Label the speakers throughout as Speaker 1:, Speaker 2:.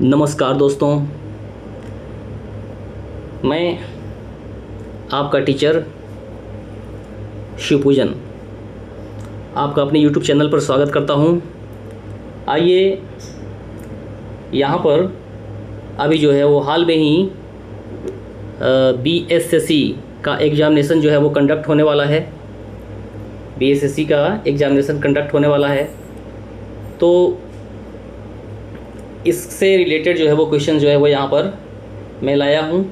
Speaker 1: नमस्कार दोस्तों, मैं आपका टीचर शिवपूजन आपका अपने YouTube चैनल पर स्वागत करता हूं। आइए यहाँ पर अभी जो है वो हाल में ही BSSC का एग्ज़ामिनेशन जो है वो कंडक्ट होने वाला है। BSSC का एग्ज़ामिनेशन कंडक्ट होने वाला है, तो इससे रिलेटेड जो है वो क्वेश्चन जो है वो यहाँ पर मैं लाया हूँ।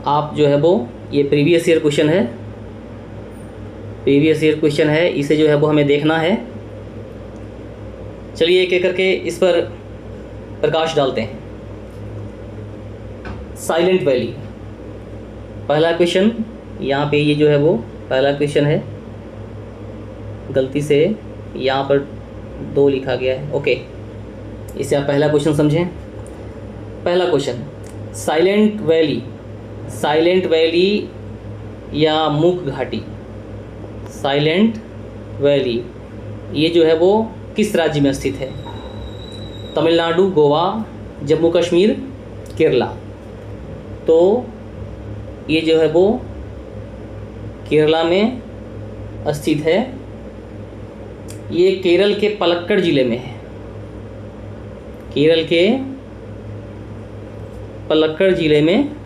Speaker 1: आप जो है वो ये प्रीवियस ईयर क्वेश्चन है, इसे जो है वो हमें देखना है। चलिए एक एक करके इस पर प्रकाश डालते हैं। साइलेंट वैली, पहला क्वेश्चन यहाँ पे ये जो है वो पहला क्वेश्चन है। गलती से यहाँ पर 2 लिखा गया है। ओके, इसे आप पहला क्वेश्चन समझें। पहला क्वेश्चन, साइलेंट वैली या मूक घाटी, साइलेंट वैली ये जो है वो किस राज्य में स्थित है? तमिलनाडु, गोवा, जम्मू कश्मीर, केरला। तो ये जो है वो केरला में स्थित है। ये केरल के पलक्कड़ ज़िले में है। केरल के पलक्कड़ ज़िले में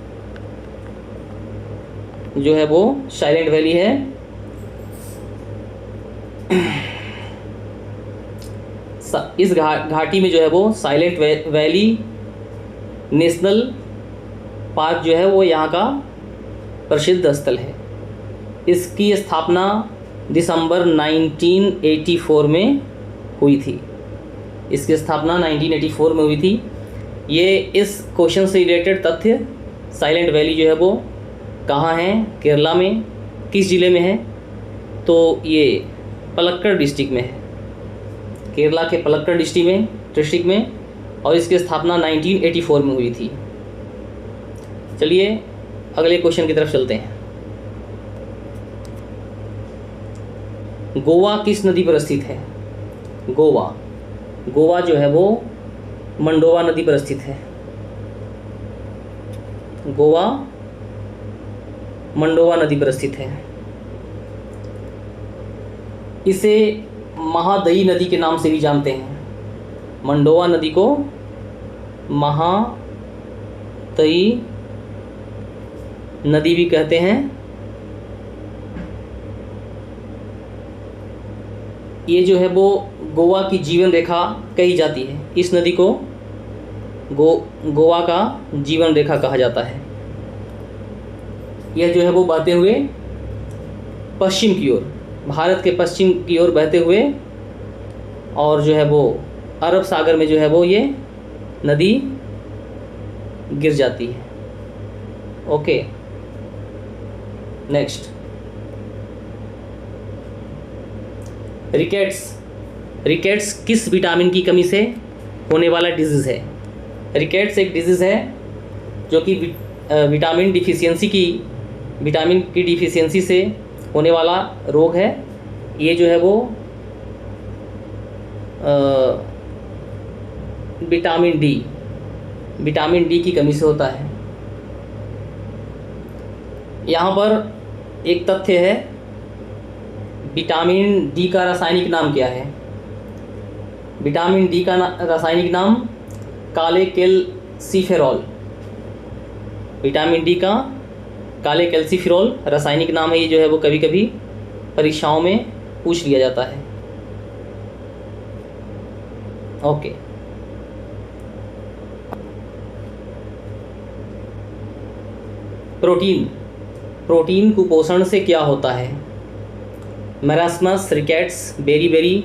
Speaker 1: जो है वो साइलेंट वैली है। इस घाटी में जो है वो साइलेंट वैली नेशनल पार्क जो है वो यहाँ का प्रसिद्ध स्थल है। इसकी स्थापना दिसंबर 1984 में हुई थी। इसकी स्थापना 1984 में हुई थी। ये इस क्वेश्चन से रिलेटेड तथ्य, साइलेंट वैली जो है वो कहाँ है, केरला में, किस ज़िले में है? तो ये पलक्कड़ डिस्ट्रिक्ट में है, केरला के पलक्कड़ डिस्ट्रिक्ट में, और इसकी स्थापना 1984 में हुई थी। चलिए अगले क्वेश्चन की तरफ चलते हैं। गोवा किस नदी पर स्थित है? गोवा जो है वो मंडोवा नदी पर स्थित है। गोवा मंडोवा नदी पर स्थित है। इसे महादई नदी के नाम से भी जानते हैं। मंडोवा नदी को महादई नदी भी कहते हैं। ये जो है वो गोवा की जीवन रेखा कही जाती है। इस नदी को गोवा का जीवन रेखा कहा जाता है। यह जो है वो बहते हुए पश्चिम की ओर, भारत के पश्चिम की ओर बहते हुए, और जो है वो अरब सागर में जो है वो ये नदी गिर जाती है। ओके, नेक्स्ट, रिकेट्स किस विटामिन की कमी से होने वाला डिजीज़ है? रिकेट्स एक डिजीज़ है जो कि विटामिन की डिफिशियंसी से होने वाला रोग है। ये जो है वो विटामिन डी की कमी से होता है। यहाँ पर एक तथ्य है, विटामिन डी का रासायनिक नाम क्या है? विटामिन डी का रासायनिक नाम काले कैल्सिफेरॉल। विटामिन डी का काले कैल्सिफेरॉल रासायनिक नाम है। ये जो है वो कभी कभी परीक्षाओं में पूछ लिया जाता है। ओके, प्रोटीन कुपोषण से क्या होता है? मेरास्मस, रिकेट्स, बेरी,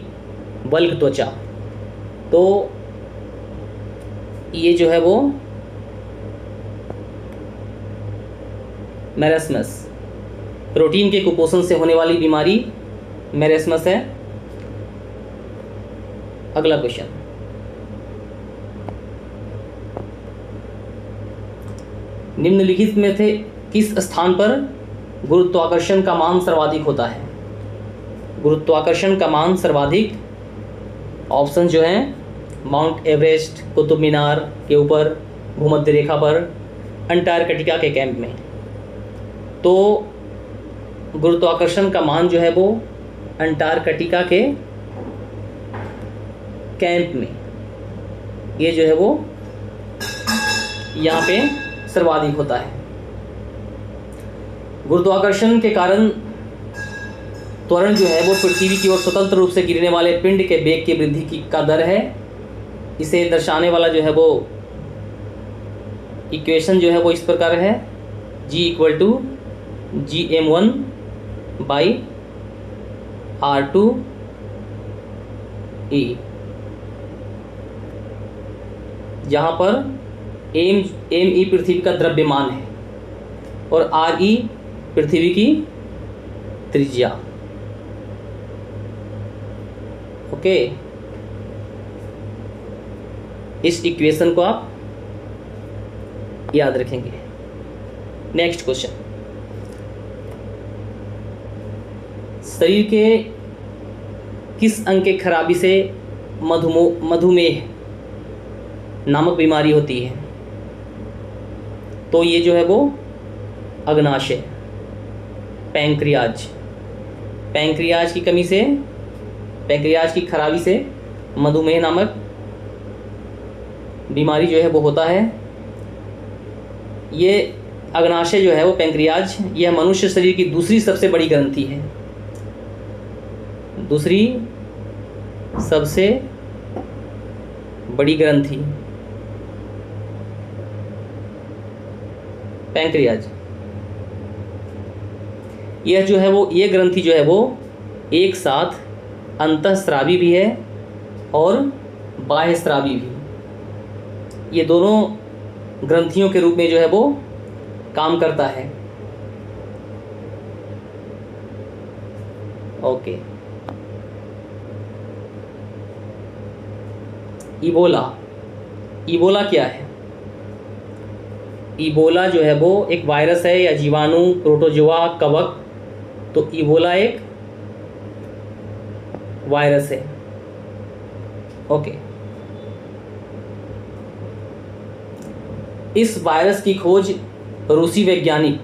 Speaker 1: बल्क त्वचा। तो ये जो है वो मेरास्मस, प्रोटीन के कुपोषण से होने वाली बीमारी मेरास्मस है। अगला क्वेश्चन, निम्नलिखित में से किस स्थान पर गुरुत्वाकर्षण का मान सर्वाधिक होता है? गुरुत्वाकर्षण का मान सर्वाधिक ऑप्शन जो हैं माउंट एवरेस्ट, कुतुब मीनार के ऊपर, भूमध्य रेखा पर, अंटार्कटिका के कैंप में। तो गुरुत्वाकर्षण का मान जो है वो अंटार्कटिका के कैंप में, ये जो है वो यहाँ पे सर्वाधिक होता है। गुरुत्वाकर्षण के कारण त्वरण जो है वो पृथ्वी की ओर स्वतंत्र रूप से गिरने वाले पिंड के वेग की वृद्धि की का दर है। इसे दर्शाने वाला जो है वो इक्वेशन जो है वो इस प्रकार है, G = Gm1/R2E, जहाँ पर me पृथ्वी का द्रव्यमान है और Re पृथ्वी की त्रिज्या। ओके, इस इक्वेशन को आप याद रखेंगे। नेक्स्ट क्वेश्चन, शरीर के किस अंग के खराबी से मधुमेह नामक बीमारी होती है? तो ये जो है वो अग्नाशय, पैंक्रियाज, पैंक्रियाज की कमी से, पैंक्रियाज की खराबी से मधुमेह नामक बीमारी जो है वो होता है। ये अग्नाशय जो है वो पैंक्रियाज, यह मनुष्य शरीर की दूसरी सबसे बड़ी ग्रंथि है, दूसरी सबसे बड़ी ग्रंथि पैंक्रियाज। यह जो है वो, ये ग्रंथि जो है वो एक साथ अंतःस्रावी भी है और बाह्यस्रावी भी, ये दोनों ग्रंथियों के रूप में जो है वो काम करता है। ओके, इबोला क्या है? इबोला जो है वो एक वायरस है या जीवाणु, प्रोटोजोआ, कवक। तो इबोला एक वायरस है। ओके, इस वायरस की खोज रूसी वैज्ञानिक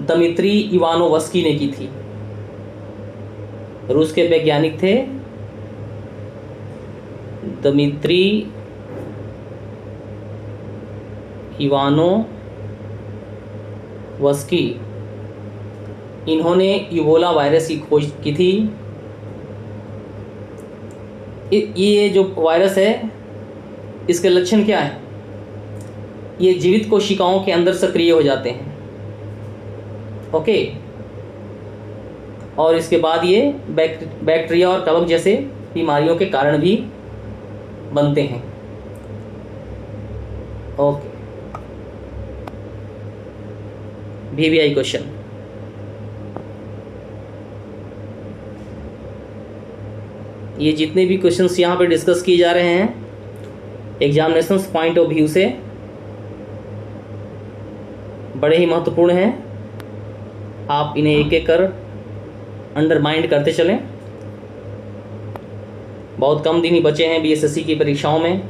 Speaker 1: दमित्री इवानोवस्की ने की थी। रूस के वैज्ञानिक थे दमित्री इवानोवस्की। इन्होंने इबोला वायरस की खोज की थी। ये जो वायरस है, इसके लक्षण क्या है? ये जीवित कोशिकाओं के अंदर सक्रिय हो जाते हैं। ओके, और इसके बाद ये बैक्टीरिया और कवक जैसे बीमारियों के कारण भी बनते हैं। ओके, VVI क्वेश्चन, ये जितने भी क्वेश्चंस यहाँ पे डिस्कस किए जा रहे हैं एग्जामिनेशन पॉइंट ऑफ व्यू से बड़े ही महत्वपूर्ण हैं। आप इन्हें एक एक कर अंडरमाइंड करते चलें। बहुत कम दिन ही बचे हैं BSSC की परीक्षाओं में।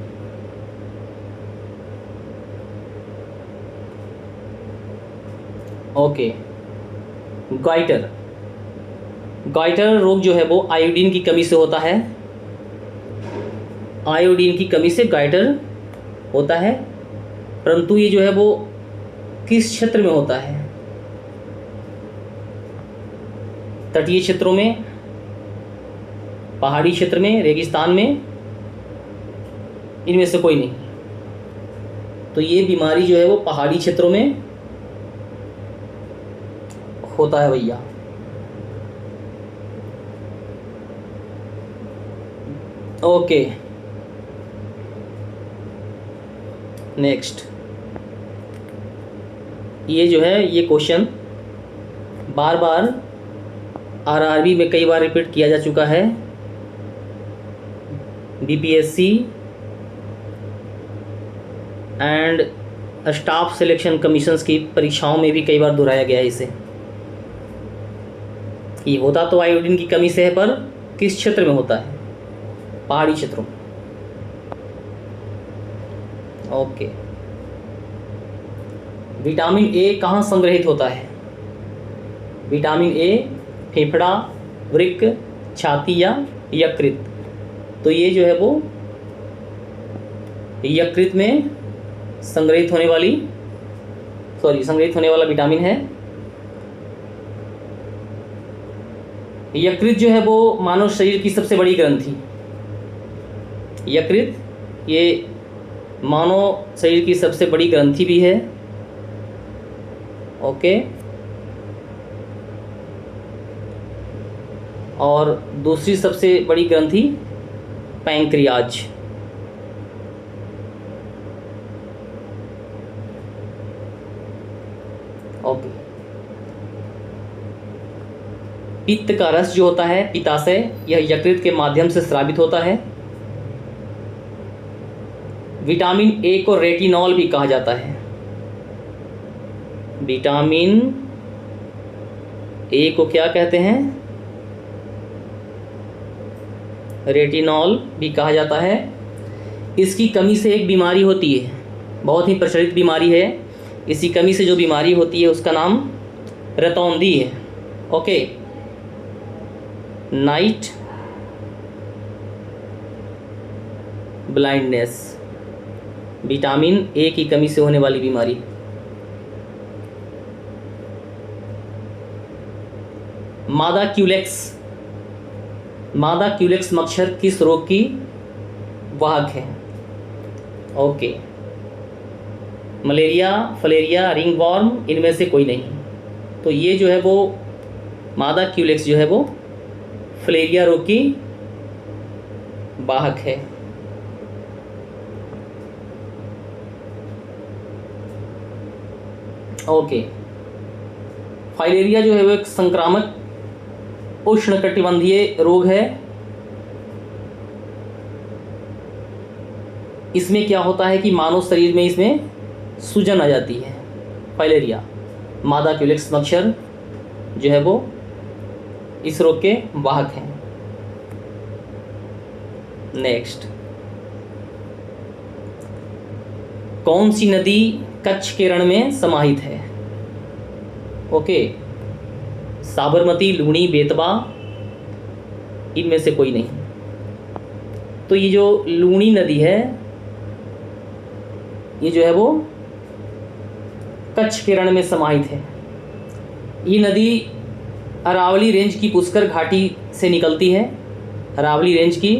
Speaker 1: ओके, गॉइटर रोग जो है वो आयोडीन की कमी से होता है। आयोडीन की कमी से गॉइटर होता है, परंतु ये जो है वो किस क्षेत्र में होता है? तटीय क्षेत्रों में, पहाड़ी क्षेत्र में, रेगिस्तान में, इनमें से कोई नहीं। तो ये बीमारी जो है वो पहाड़ी क्षेत्रों में होता है भैया। ओके, नेक्स्ट, ये जो है ये क्वेश्चन बार बार RRB में कई बार रिपीट किया जा चुका है। BPSC and staff selection commissions की परीक्षाओं में भी कई बार दोहराया गया है इसे। ये होता तो आयोडीन की कमी से है, पर किस क्षेत्र में होता है? पहाड़ी क्षेत्रों में। ओके। विटामिन ए कहाँ संग्रहित होता है? विटामिन ए फेफड़ा, वृक्क, छाती या यकृत? तो ये जो है वो यकृत में संग्रहित होने वाला विटामिन है। यकृत जो है वो मानव शरीर की सबसे बड़ी ग्रंथि, यकृत ये मानव शरीर की सबसे बड़ी ग्रंथि भी है। ओके। और दूसरी सबसे बड़ी ग्रंथि पैंक्रियाज। ओके। पित्त का रस जो होता है पित्ताशय, यह यकृत के माध्यम से स्रावित होता है। विटामिन ए को रेटिनॉल भी कहा जाता है। विटामिन ए को क्या कहते हैं? रेटिनॉल भी कहा जाता है। इसकी कमी से एक बीमारी होती है, बहुत ही प्रचलित बीमारी है। इसी कमी से जो बीमारी होती है उसका नाम रतौंधी है। Okay. Night blindness, vitamin A की कमी से होने वाली बीमारी। मादा क्यूलेक्स मच्छर किस रोग की वाहक है? ओके। मलेरिया, फलेरिया, रिंगवॉर्म, इनमें से कोई नहीं। तो ये जो है वो मादा क्यूलेक्स जो है वो फलेरिया रोग की वाहक है। ओके। फाइलेरिया जो है वो एक संक्रामक उष्णकटिबंधीय रोग है। इसमें क्या होता है कि मानव शरीर में इसमें सूजन आ जाती है। फाइलेरिया, मादा क्यूलेक्स मच्छर जो है वो इस रोग के वाहक हैं। नेक्स्ट, कौन सी नदी कच्छ के रण में समाहित है? ओके। साबरमती, लूणी, बेतवा, इनमें से कोई नहीं। तो ये जो लूणी नदी है ये जो है वो कच्छ के रण में समाहित है। ये नदी अरावली रेंज की पुष्कर घाटी से निकलती है। अरावली रेंज की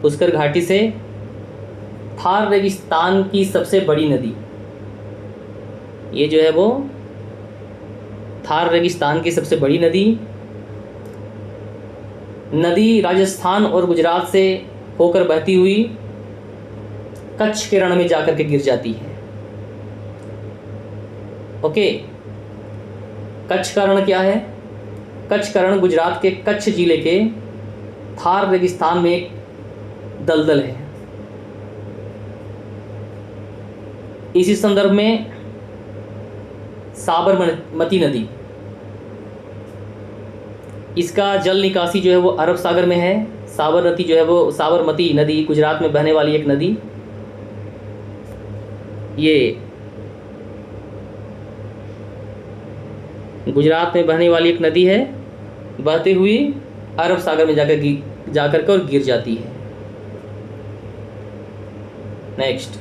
Speaker 1: पुष्कर घाटी से थार रेगिस्तान की सबसे बड़ी नदी, ये जो है वो थार रेगिस्तान की सबसे बड़ी नदी राजस्थान और गुजरात से होकर बहती हुई कच्छ के रण में जाकर के गिर जाती है। ओके। कच्छ का रण क्या है? कच्छ का रण गुजरात के कच्छ जिले के थार रेगिस्तान में एक दलदल है। इसी संदर्भ में साबरमती नदी, इसका जल निकासी जो है वो अरब सागर में है। साबरमती जो है वो साबरमती नदी गुजरात में बहने वाली एक नदी, ये गुजरात में बहने वाली एक नदी है, बहती हुई अरब सागर में जाकर के और गिर जाती है। नेक्स्ट,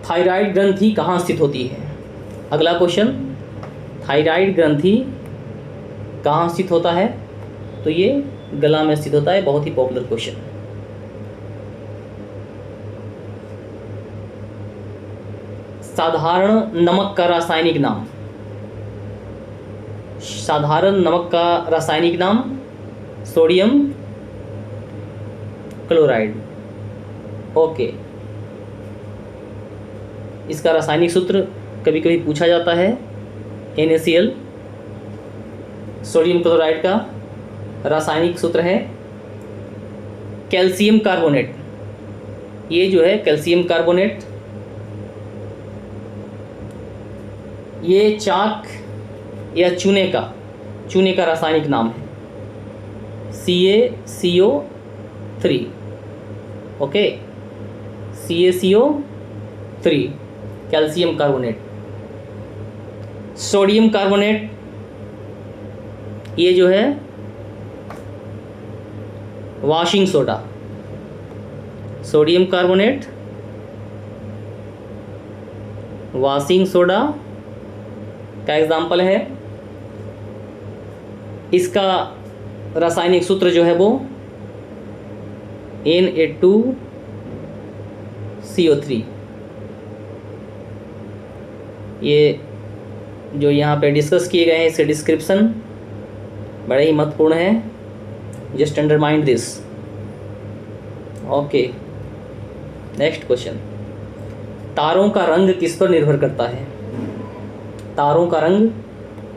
Speaker 1: थायराइड ग्रंथि कहाँ स्थित होती है? अगला क्वेश्चन, थायराइड ग्रंथि कहाँ स्थित होता है? तो ये गला में स्थित होता है। बहुत ही पॉपुलर क्वेश्चन। साधारण नमक का रासायनिक नाम? साधारण नमक का रासायनिक नाम सोडियम क्लोराइड। ओके। इसका रासायनिक सूत्र कभी कभी पूछा जाता है, NaCl। सोडियम क्लोराइड का रासायनिक सूत्र है कैल्शियम कार्बोनेट। ये जो है कैल्शियम कार्बोनेट, ये चाक या चूने का रासायनिक नाम है CaCO 3, okay, CaCO3, calcium carbonate. Sodium carbonate, ये जो है washing soda. Sodium carbonate washing soda का एग्जाम्पल है। इसका रासायनिक सूत्र जो है वो Na2CO3। ये जो यहाँ पे डिस्कस किए गए हैं इसके डिस्क्रिप्शन बड़े ही महत्वपूर्ण है, just undermined this. Okay, next question. तारों का रंग किस पर निर्भर करता है? तारों का रंग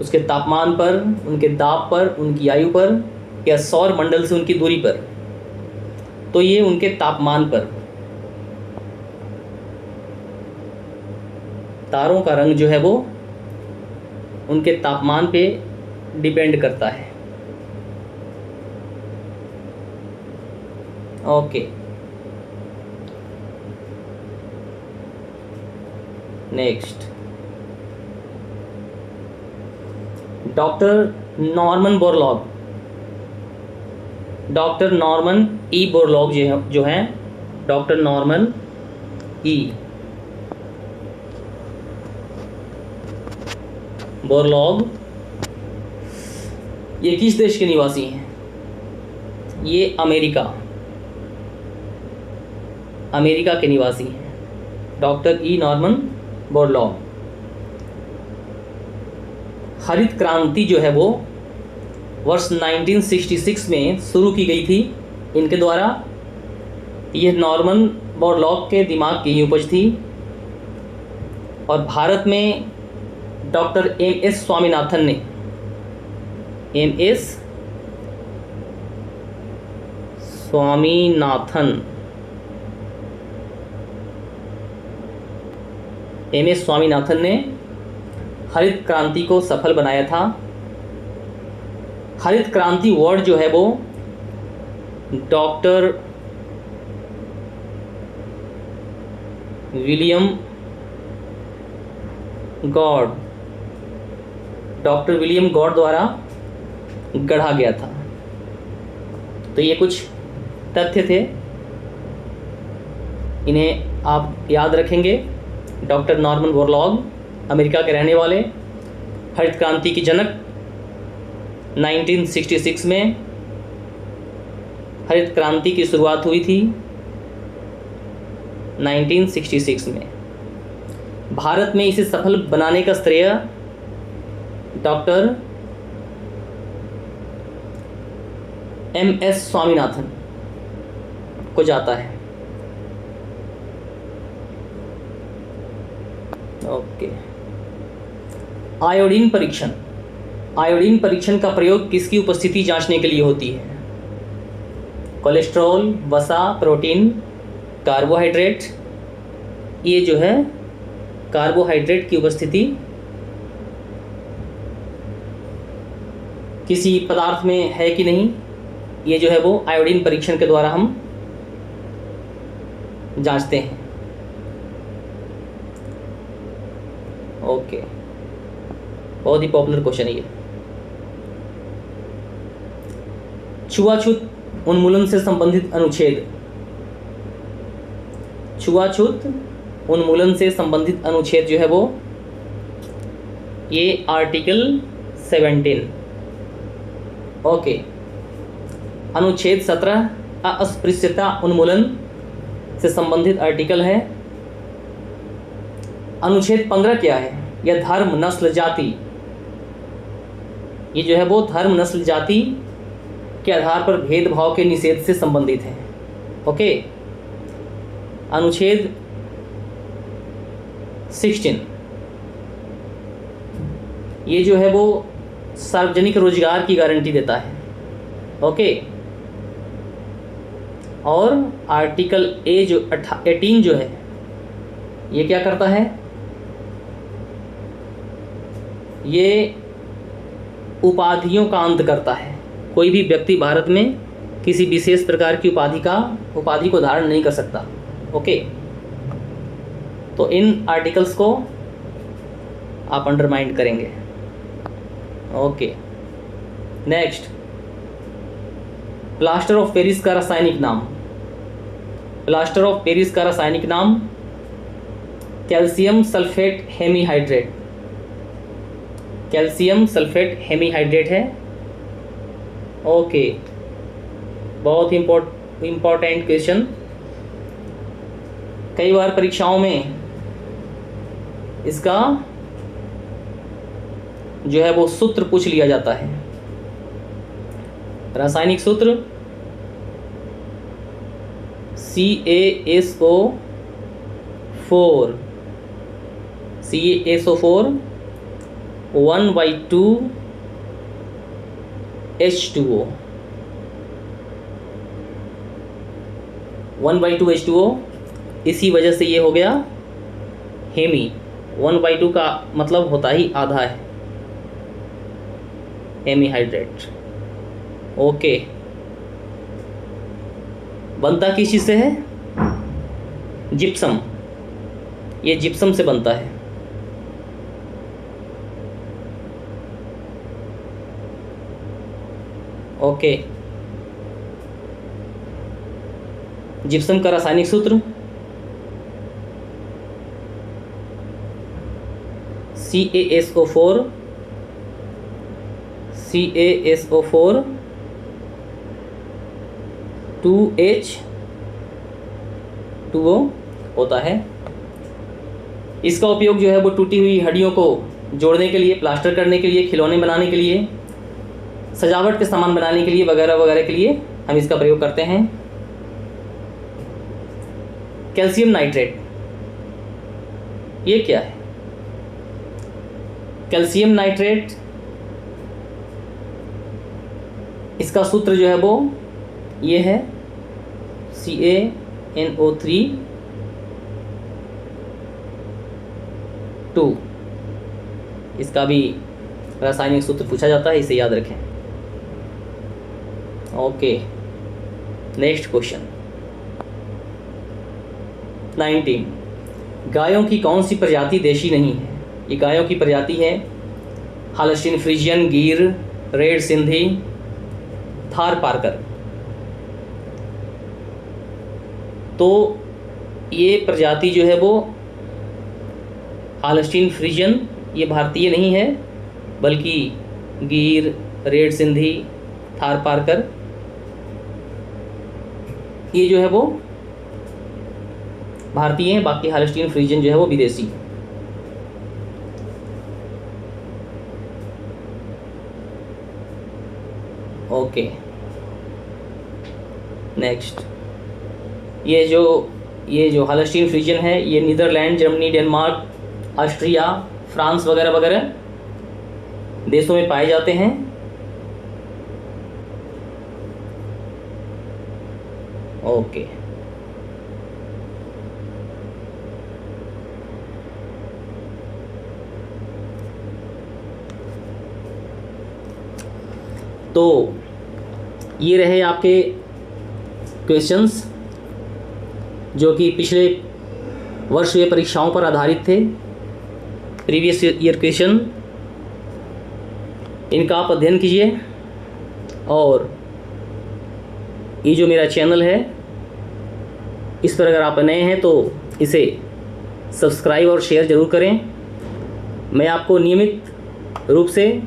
Speaker 1: उसके तापमान पर, उनके दाब पर, उनकी आयु पर, या सौर मंडल से उनकी दूरी पर? तो ये उनके तापमान पर। तारों का रंग जो है वो उनके तापमान पे डिपेंड करता है। Okay, next. Doctor Norman Borlaug, doctor Norman E Borlaug जो हैं, डॉक्टर नॉर्मन ई बोरलॉग, ये किस देश के निवासी हैं? ये अमेरिका के निवासी हैं, डॉक्टर ई नॉर्मन बोरलॉग। हरित क्रांति जो है वो वर्ष 1966 में शुरू की गई थी इनके द्वारा। यह नॉर्मन बोरलॉग के दिमाग की उपज थी। और भारत में डॉक्टर MS स्वामीनाथन ने, MS स्वामीनाथन ने हरित क्रांति को सफल बनाया था। हरित क्रांति वर्ड जो है वो डॉक्टर विलियम गॉड द्वारा गढ़ा गया था। तो ये कुछ तथ्य थे, इन्हें आप याद रखेंगे। डॉक्टर नॉर्मन बोरलॉग अमेरिका के रहने वाले, हरित क्रांति की जनक। 1966 में हरित क्रांति की शुरुआत हुई थी, 1966 में। भारत में इसे सफल बनाने का श्रेय डॉक्टर MS स्वामीनाथन को जाता है। ओके, आयोडीन परीक्षण। आयोडीन परीक्षण का प्रयोग किसकी उपस्थिति जांचने के लिए होती है? कोलेस्ट्रॉल, वसा, प्रोटीन, कार्बोहाइड्रेट। ये जो है कार्बोहाइड्रेट की उपस्थिति किसी पदार्थ में है कि नहीं, ये जो है वो आयोडीन परीक्षण के द्वारा हम जांचते हैं। ओके, बहुत ही पॉपुलर क्वेश्चन है ये। छुआछूत उन्मूलन से संबंधित अनुच्छेद। छुआछूत उन्मूलन से संबंधित अनुच्छेद जो है वो ये आर्टिकल 17। ओके, अनुच्छेद 17 अस्पृश्यता उन्मूलन से संबंधित आर्टिकल है। अनुच्छेद 15 क्या है? यह धर्म, नस्ल, जाति। ये जो है वो धर्म, नस्ल, जाति के आधार पर भेदभाव के निषेध से संबंधित है। ओके, अनुच्छेद 16 ये जो है वो सार्वजनिक रोजगार की गारंटी देता है। ओके, और आर्टिकल ए जो 18 जो है ये क्या करता है? ये उपाधियों का अंत करता है। कोई भी व्यक्ति भारत में किसी विशेष प्रकार की उपाधि को धारण नहीं कर सकता। ओके, तो इन आर्टिकल्स को आप अंडरमाइन करेंगे। Okay, next, plaster of Paris का रासायनिक नाम। प्लास्टर ऑफ पेरिस का रासायनिक नाम calcium sulphate hemihydrate. Calcium sulphate hemihydrate है। ओके, बहुत इम्पोर्टेंट क्वेश्चन, कई बार परीक्षाओं में इसका जो है वो सूत्र पूछ लिया जाता है। रासायनिक सूत्र CaSO4 1/2H2O 1/2H2O। इसी वजह से ये हो गया हेमी। 1/2 का मतलब होता ही आधा है, हेमीहाइड्रेट। ओके, बनता किस चीज़ से है? जिप्सम। ये जिप्सम से बनता है। ओके, जिप्सम का रासायनिक सूत्र CaSO4 2H2O होता है। इसका उपयोग जो है वो टूटी हुई हड्डियों को जोड़ने के लिए, प्लास्टर करने के लिए, खिलौने बनाने के लिए, सजावट के सामान बनाने के लिए, वगैरह वगैरह के लिए हम इसका प्रयोग करते हैं। कैल्शियम नाइट्रेट, ये क्या है? कैल्शियम नाइट्रेट, इसका सूत्र जो है वो ये है CaNO3 इसका भी रासायनिक सूत्र पूछा जाता है, इसे याद रखें। ओके, नेक्स्ट क्वेश्चन 19, गायों की कौन सी प्रजाति देशी नहीं है? ये गायों की प्रजाति है हालस्टीन फ्रीजियन, गिर, रेड सिंधी, थार पारकर। तो ये प्रजाति जो है वो हालस्टीन फ्रीजियन, ये भारतीय नहीं है, बल्कि गिर, रेड सिंधी, थार पारकर, ये जो है वो भारतीय हैं। बाकी हालस्टीन फ्रीजियन जो है वो विदेशी। ओके, नेक्स्ट, ये जो हालस्टीन फ्रीजियन है, ये Netherland, Germany, Denmark, Austria, France वगैरह वगैरह देशों में पाए जाते हैं। ओके, तो ये रहे आपके क्वेश्चंस जो कि पिछले वर्ष हुए परीक्षाओं पर आधारित थे, प्रीवियस ईयर क्वेश्चन। इनका आप अध्ययन कीजिए और ये जो मेरा चैनल है, इस पर अगर आप नए हैं तो इसे सब्सक्राइब और शेयर ज़रूर करें। मैं आपको नियमित रूप से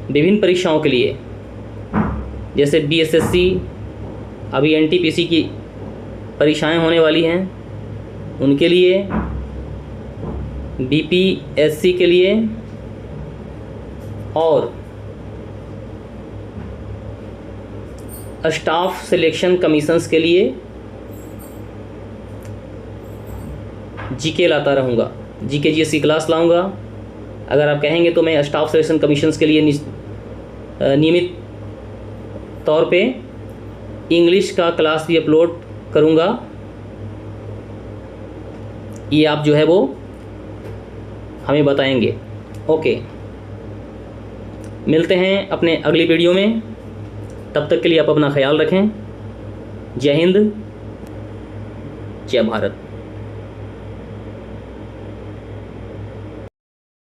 Speaker 1: विभिन्न परीक्षाओं के लिए, जैसे BSSC, अभी NTPC की परीक्षाएं होने वाली हैं, उनके लिए, BPSC के लिए और स्टाफ सिलेक्शन कमीशंस के लिए GK लाता रहूँगा। GK GS की क्लास लाऊँगा। अगर आप कहेंगे तो मैं स्टाफ सिलेक्शन कमीशंस के लिए नियमित तौर पे इंग्लिश का क्लास भी अपलोड करूँगा। ये आप जो है वो हमें बताएंगे। ओके, मिलते हैं अपने अगली वीडियो में। तब तक के लिए आप अपना ख्याल रखें। जय हिंद, जय भारत।